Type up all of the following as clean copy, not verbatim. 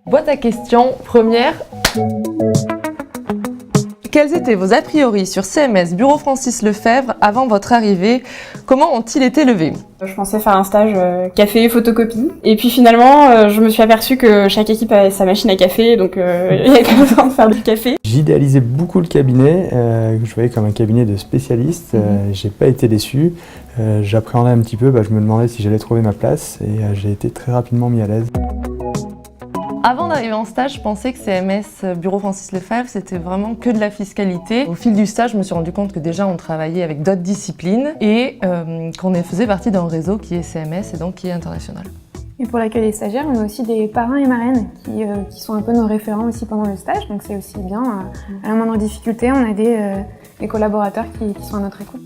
Boîte à questions, première. Quels étaient vos a priori sur CMS Bureau Francis Lefebvre avant votre arrivée? Comment ont-ils été levés? Je pensais faire un stage café et photocopie. Et puis finalement, je me suis aperçue que chaque équipe avait sa machine à café, donc il y a quand même besoin de faire du café. J'idéalisais beaucoup le cabinet, que je voyais comme un cabinet de spécialistes. J'ai pas été déçu. J'appréhendais un petit peu, je me demandais si j'allais trouver ma place et j'ai été très rapidement mis à l'aise. Avant d'arriver en stage, je pensais que CMS Bureau Francis Lefebvre, c'était vraiment que de la fiscalité. Au fil du stage, je me suis rendu compte que déjà on travaillait avec d'autres disciplines et qu'on faisait partie d'un réseau qui est CMS et donc qui est international. Et pour l'accueil des stagiaires, on a aussi des parrains et marraines qui sont un peu nos référents aussi pendant le stage, donc c'est aussi bien. À la moindre difficulté, on a des collaborateurs qui sont à notre écoute.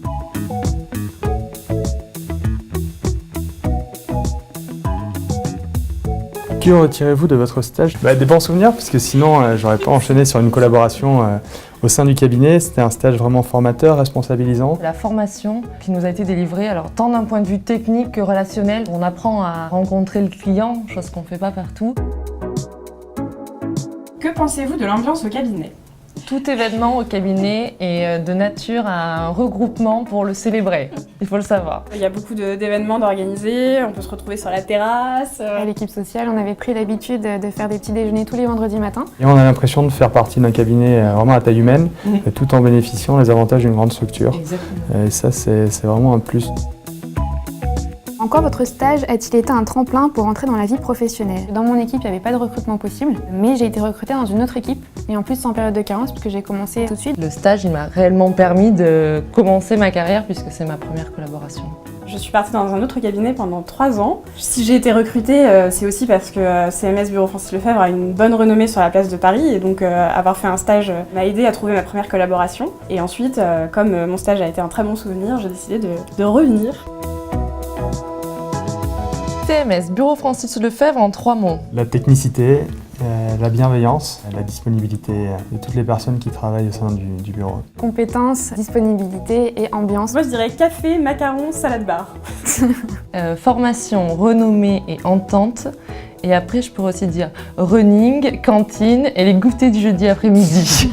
Que retirez-vous de votre stage? Des bons souvenirs, parce que sinon j'aurais pas enchaîné sur une collaboration au sein du cabinet. C'était un stage vraiment formateur, responsabilisant. La formation qui nous a été délivrée, alors tant d'un point de vue technique que relationnel, on apprend à rencontrer le client, chose qu'on ne fait pas partout. Que pensez-vous de l'ambiance au cabinet? Tout événement au cabinet est de nature à un regroupement pour le célébrer, il faut le savoir. Il y a beaucoup d'événements d'organiser, on peut se retrouver sur la terrasse. À l'équipe sociale, on avait pris l'habitude de faire des petits déjeuners tous les vendredis matins. Et on a l'impression de faire partie d'un cabinet vraiment à taille humaine, tout en bénéficiant des avantages d'une grande structure. Exactement. Et ça, c'est vraiment un plus. En quoi votre stage a-t-il été un tremplin pour entrer dans la vie professionnelle? Dans mon équipe, il n'y avait pas de recrutement possible, mais j'ai été recrutée dans une autre équipe, et en plus sans période de carence, puisque j'ai commencé tout de suite. Le stage, il m'a réellement permis de commencer ma carrière puisque c'est ma première collaboration. Je suis partie dans un autre cabinet pendant 3 ans. Si j'ai été recrutée, c'est aussi parce que CMS Bureau Francis Lefebvre a une bonne renommée sur la place de Paris, et donc avoir fait un stage m'a aidé à trouver ma première collaboration. Et ensuite, comme mon stage a été un très bon souvenir, j'ai décidé de revenir. CMS Bureau Francis Lefebvre en 3 mots. La technicité, la bienveillance, la disponibilité de toutes les personnes qui travaillent au sein du bureau. Compétences, disponibilité et ambiance. Moi je dirais café, macarons, salade bar. Formation, renommée et entente. Et après, je pourrais aussi dire running, cantine et les goûters du jeudi après-midi.